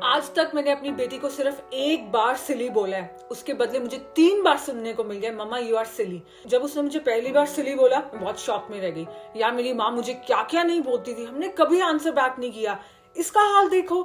आज तक मैंने अपनी बेटी को सिर्फ एक बार सिली बोला है, उसके बदले मुझे 3 बार सुनने को मिल गया मम्मा यू आर सिली। जब उसने मुझे पहली बार सिली बोला मैं बहुत शॉक में रह गई। यार मेरी माँ मुझे क्या क्या नहीं बोलती थी, हमने कभी आंसर बैक नहीं किया, इसका हाल देखो।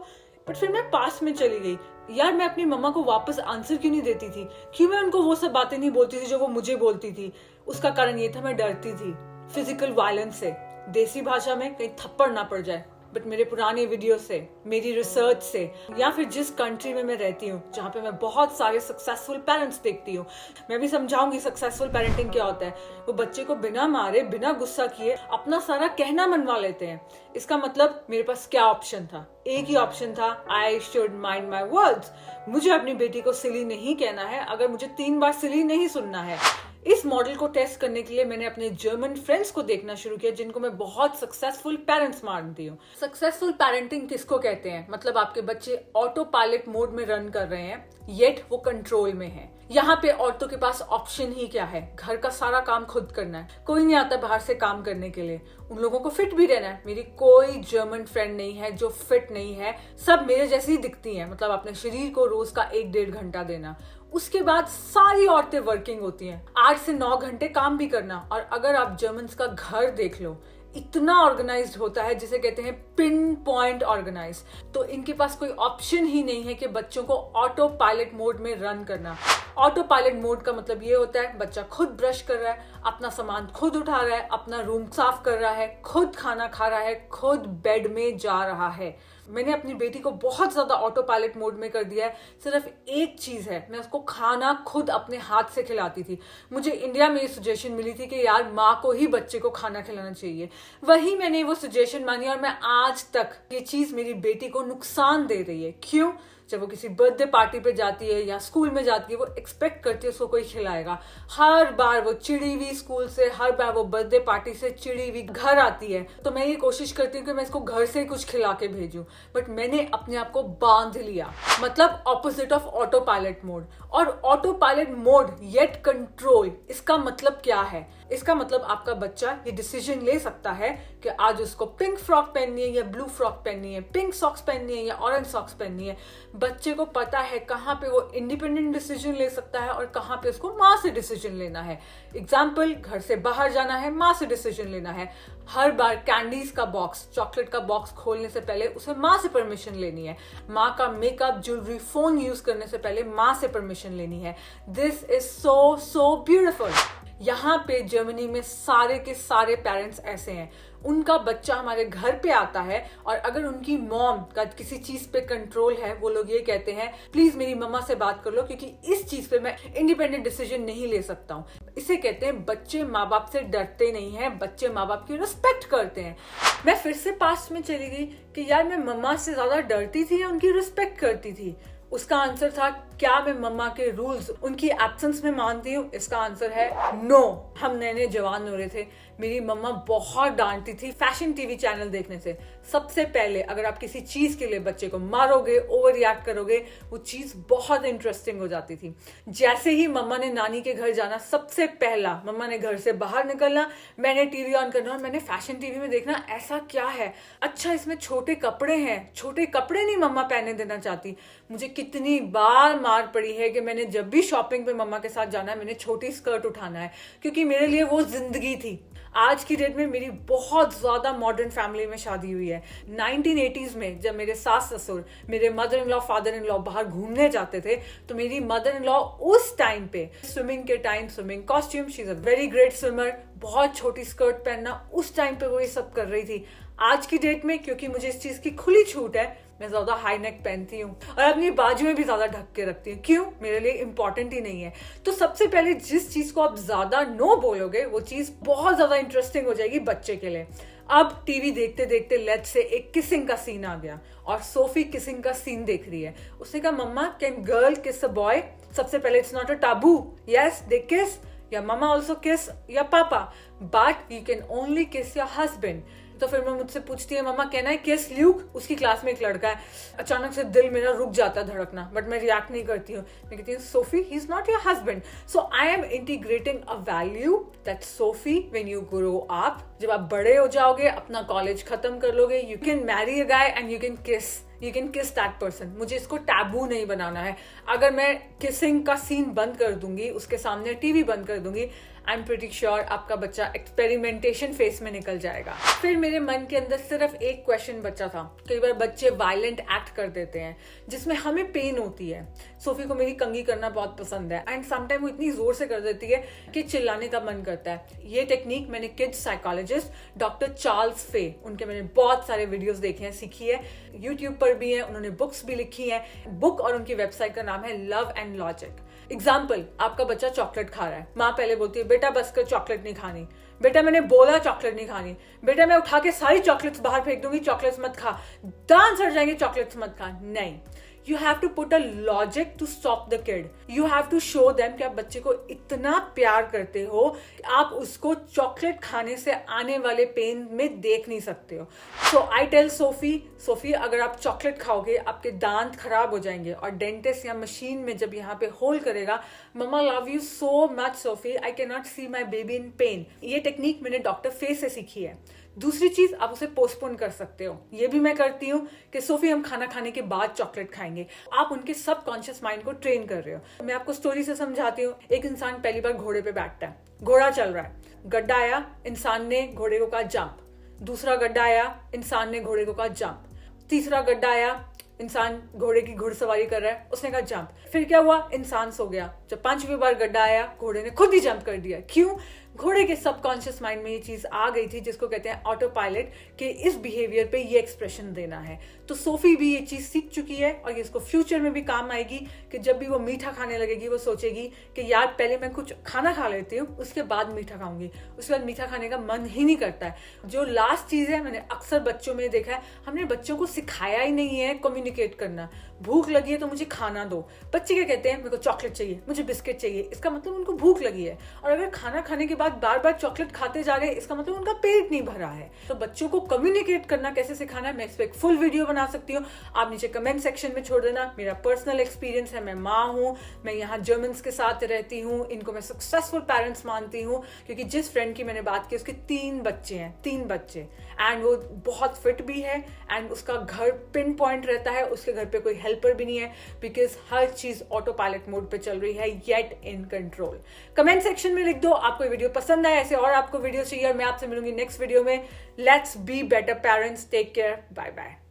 बट फिर मैं पास में चली गई। यार मैं अपनी मम्मा को वापस आंसर क्यों नहीं देती थी, क्यों मैं उनको वो सब बातें नहीं बोलती थी जो वो मुझे बोलती थी। उसका कारण ये था मैं डरती थी फिजिकल वायलेंस से, देसी भाषा में कहीं थप्पड़ ना पड़ जाए। बट मेरे पुराने वीडियो से, मेरी रिसर्च से, या फिर जिस कंट्री में मैं रहती हूँ जहाँ पे मैं बहुत सारे सक्सेसफुल पेरेंट्स देखती हूँ, मैं भी समझाऊंगी सक्सेसफुल पेरेंटिंग क्या होता है। वो बच्चे को बिना मारे बिना गुस्सा किए अपना सारा कहना मनवा लेते हैं। इसका मतलब मेरे पास क्या ऑप्शन था? एक ही ऑप्शन था, I should mind my words. मुझे अपनी बेटी को सिली नहीं कहना है अगर मुझे 3 बार सिली नहीं सुनना है। इस मॉडल को टेस्ट करने के लिए मैंने अपने जर्मन फ्रेंड्स को देखना शुरू किया जिनको मैं बहुत सक्सेसफुल पेरेंट्स मानती हूँ। सक्सेसफुल पेरेंटिंग किसको कहते हैं? मतलब आपके बच्चे ऑटो पायलट मोड में रन कर रहे हैं येट वो कंट्रोल में है। यहाँ पे औरतों के पास ऑप्शन ही क्या है? घर का सारा काम खुद करना है, कोई नहीं आता बाहर से काम करने के लिए। उन लोगों को फिट भी रहना है। मेरी कोई जर्मन फ्रेंड नहीं है जो फिट नहीं है, सब मेरे जैसी ही दिखती हैं। मतलब अपने शरीर को रोज का 1-1.5 घंटा देना। उसके बाद सारी औरतें वर्किंग होती हैं, 8 से 9 घंटे काम भी करना। और अगर आप जर्मन्स का घर देख लो, इतना ऑर्गेनाइज्ड होता है जिसे कहते हैं पिन पॉइंट ऑर्गेनाइज। तो इनके पास कोई ऑप्शन ही नहीं है कि बच्चों को ऑटो पायलट मोड में रन करना। ऑटो पायलट मोड का मतलब ये होता है बच्चा खुद ब्रश कर रहा है, अपना सामान खुद उठा रहा है, अपना रूम साफ कर रहा है, खुद खाना खा रहा है, खुद बेड में जा रहा है। मैंने अपनी बेटी को बहुत ज्यादा ऑटो पायलट मोड में कर दिया है। सिर्फ एक चीज है, मैं उसको खाना खुद अपने हाथ से खिलाती थी। मुझे इंडिया में ये सजेशन मिली थी कि यार माँ को ही बच्चे को खाना खिलाना चाहिए, वही मैंने वो सजेशन मानी और मैं आज तक ये चीज मेरी बेटी को नुकसान दे रही है। क्यों? जब वो किसी बर्थडे पार्टी पे जाती है या स्कूल में जाती है, वो एक्सपेक्ट करती है उसको कोई खिलाएगा। हर बार वो चिड़ी हुई स्कूल से, हर बार वो बर्थडे पार्टी से चिड़ी हुई घर आती है। तो मैं ये कोशिश करती हूँ कि मैं इसको घर से कुछ खिला के भेजूं। बट मैंने अपने आप को बांध लिया, मतलब opposite of auto pilot mode. और auto pilot mode yet control, इसका मतलब क्या है? इसका मतलब आपका बच्चा ये डिसीजन ले सकता है कि आज उसको पिंक फ्रॉक पहननी है या ब्लू फ्रॉक पहननी है, पिंक सॉक्स पहननी है या ऑरेंज सॉक्स पहननी है। बच्चे को पता है कहाँ पे वो इंडिपेंडेंट डिसीजन ले सकता है और कहाँ पे उसको माँ से डिसीजन लेना है। एग्जाम्पल, घर से बाहर जाना है, माँ से डिसीजन लेना है। हर बार कैंडीज का बॉक्स, चॉकलेट का बॉक्स खोलने से पहले उसे माँ से परमिशन लेनी है। माँ का मेकअप, ज्वेलरी, फोन यूज करने से पहले माँ से परमिशन लेनी है। This is so so beautiful. यहाँ पे जर्मनी में सारे के सारे पेरेंट्स ऐसे हैं। उनका बच्चा हमारे घर पे आता है और अगर उनकी मॉम का किसी चीज पे कंट्रोल है, वो लोग ये कहते हैं प्लीज मेरी मम्मा से बात कर लो क्योंकि इस चीज पे मैं इंडिपेंडेंट डिसीजन नहीं ले सकता हूँ। इसे कहते हैं बच्चे माँ बाप से डरते नहीं हैं, बच्चे माँ बाप की रिस्पेक्ट करते हैं। मैं फिर से पास्ट में चली गई कि यार मैं मम्मा से ज्यादा डरती थी या उनकी रिस्पेक्ट करती थी। उसका आंसर था क्या मैं मम्मा के रूल्स उनकी एब्सेंस में मानती हूँ? इसका आंसर है नो। हम नए नए जवान हो रहे थे, मेरी मम्मा बहुत डांटती थी फैशन टीवी चैनल देखने से। सबसे पहले अगर आप किसी चीज के लिए बच्चे को मारोगे, ओवर रिएक्ट करोगे, वो चीज बहुत इंटरेस्टिंग हो जाती थी। जैसे ही मम्मा ने नानी के घर जाना, सबसे पहला मम्मा ने घर से बाहर निकलना, मैंने टीवी ऑन करना और मैंने फैशन टीवी में देखना ऐसा क्या है, अच्छा इसमें छोटे कपड़े हैं। छोटे कपड़े नहीं मम्मा पहने देना चाहती। मुझे कितनी बार मार पड़ी है कि मैंने जब भी शॉपिंग पे मम्मा के साथ जाना है, मैंने छोटी स्कर्ट उठाना है क्योंकि मेरे लिए वो जिंदगी थी। आज की डेट में मेरी बहुत ज्यादा मॉडर्न फैमिली में शादी हुई है। 1980s में जब मेरे सास ससुर, मेरे mother in law, father in law बाहर घूमने जाते थे तो मेरी मदर इन लॉ उस टाइम पे स्विमिंग के time swimming costume, she is a very great swimmer, बहुत छोटी स्कर्ट पहनना, उस टाइम पे वो ये सब कर रही थी। आज की डेट में क्योंकि मुझे इस चीज की खुली छूट है, मैं ज्यादा हाई नेक पहनती हूँ और अपनी बाजुएं भी ज्यादा ढक के रखती हूँ। क्यों? मेरे लिए इंपॉर्टेंट ही नहीं है। तो सबसे पहले जिस चीज को आप ज्यादा नो बोलोगे वो चीज बहुत ज्यादा इंटरेस्टिंग हो जाएगी बच्चे के लिए। अब टीवी देखते देखते लेट्स से एक किसिंग का सीन आ गया और सोफी किसिंग का सीन देख रही है। उसने कहा मम्मा कैन गर्ल किस अ बॉय? सबसे पहले it's not a Abu, yes they किस, या मम्मा ऑल्सो किस, या पापा, बट यू कैन ओनली किस योर हस्बैंड। तो फिर मैं मुझसे पूछती है मम्मा कहना है किस ल्यूक? उसकी क्लास में एक लड़का है। अचानक से दिल मेरा रुक जाता है धड़कना, बट मैं रिएक्ट नहीं करती हूँ। मैं कहती हूँ Sophie he is not your husband. So I am integrating a value that Sophie when you grow up, जब आप बड़े हो जाओगे, अपना कॉलेज खत्म कर लोगे, you can marry a guy and you can किस यू कैन किस दैट पर्सन। मुझे इसको टैबू नहीं बनाना है। अगर मैं किसिंग का सीन बंद कर दूंगी, उसके सामने टीवी बंद कर दूंगी, आई एम प्रीटी श्योर आपका बच्चा एक्सपेरिमेंटेशन फेस में निकल जाएगा। फिर मेरे मन के अंदर सिर्फ एक क्वेश्चन बचा था। कई बार बच्चे वायलेंट एक्ट कर देते हैं जिसमें हमें पेन होती है। सोफी को मेरी कंघी करना बहुत पसंद है एंड समटाइम वो इतनी जोर से कर देती है कि चिल्लाने का मन करता है। ये टेक्निक मैंने किड्स साइकोलॉजिस्ट डॉक्टर चार्ल्स फे, उनके मैंने बहुत सारे वीडियोस देखे हैं, सीखी है। यूट्यूब पर भी है, उन्होंने बुक्स भी लिखी है। बुक और उनकी वेबसाइट का नाम है लव एंड लॉजिक। एग्जाम्पल, आपका बच्चा चॉकलेट खा रहा है, माँ पहले बोलती है बेटा बस कर, चॉकलेट नहीं खानी। बेटा मैंने बोला चॉकलेट नहीं खानी। बेटा मैं उठा के सारी चॉकलेट्स बाहर फेंक दूंगी, चॉकलेट्स मत खा, दांत सड़ जाएंगे, चॉकलेट्स मत खा। नहीं, you have to put a logic to stop the kid. You have to show them कि आप बच्चे को इतना प्यार करते हो कि आप उसको चॉकलेट खाने से आने वाले पेन में देख नहीं सकते हो। सो आई टेल सोफी अगर आप चॉकलेट खाओगे आपके दांत खराब हो जाएंगे और डेंटिस्ट या मशीन में जब यहाँ पे होल करेगा, mama love you so much Sophie, I can not see my baby in pain. ये टेक्निक मैंने डॉक्टर फे से सीखी है। दूसरी चीज, आप उसे पोस्टपोन कर सकते हो। ये भी मैं करती हूँ कि सोफी हम खाना खाने के बाद चॉकलेट खाएंगे। आप उनके सबकॉन्शियस माइंड को ट्रेन कर रहे हो। मैं आपको स्टोरी से समझाती हूँ। एक इंसान पहली बार घोड़े पे बैठता है, घोड़ा चल रहा है, गड्ढा आया, इंसान ने घोड़े को कहा जंप। दूसरा गड्ढा आया, इंसान ने घोड़े को कहा जंप। तीसरा गड्ढा आया, इंसान घोड़े की घुड़सवारी कर रहा है, उसने कहा जंप। फिर क्या हुआ, इंसान सो गया। जब 5वीं बार गड्ढा आया, घोड़े ने खुद ही जंप कर दिया। क्यों? घोड़े के सबकॉन्शियस माइंड में ये चीज आ गई थी जिसको कहते हैं ऑटो पायलट, कि इस बिहेवियर पे ये एक्सप्रेशन देना है। तो सोफी भी ये चीज सीख चुकी है और ये इसको फ्यूचर में भी काम आएगी कि जब भी वो मीठा खाने लगेगी वो सोचेगी कि यार पहले मैं कुछ खाना खा लेती हूँ, उसके बाद मीठा खाऊंगी। उसके बाद मीठा खाने का मन ही नहीं करता है। जो लास्ट चीज है, मैंने अक्सर बच्चों में देखा है, हमने बच्चों को सिखाया ही नहीं है कम्युनिकेट करना। भूख लगी है तो मुझे खाना दो। बच्चे क्या कहते हैं, मेरे को चॉकलेट चाहिए, मुझे बिस्किट चाहिए। इसका मतलब उनको भूख लगी है। और अगर खाना खाने के बाद बार बार चॉकलेट खाते जा रहे हैं, इसका मतलब उनका पेट नहीं भरा है। तो बच्चों को कम्युनिकेट करना कैसे सिखाना है, मैं इस पर एक फुल वीडियो बना सकती हूँ। आप नीचे कमेंट सेक्शन में छोड़ देना। मेरा पर्सनल एक्सपीरियंस है, मैं माँ हूँ, मैं यहाँ जर्मन्स के साथ रहती हूँ, इनको मैं सक्सेसफुल पेरेंट्स मानती हूँ। क्योंकि जिस फ्रेंड की मैंने बात की उसके 3 बच्चे हैं, 3 बच्चे, एंड वो बहुत फिट भी है एंड उसका घर पिन पॉइंट रहता है, उसके घर पे कोई हेल्पर भी नहीं है, बिकॉज हर चीज ऑटो पायलट मोड पे चल रही है, yet in control. Comment section में लिख दो आपको वीडियो पसंद आया, ऐसे और आपको वीडियो चाहिए, और मैं आपसे मिलूंगी नेक्स्ट वीडियो में। Let's be better parents. Take care, bye bye.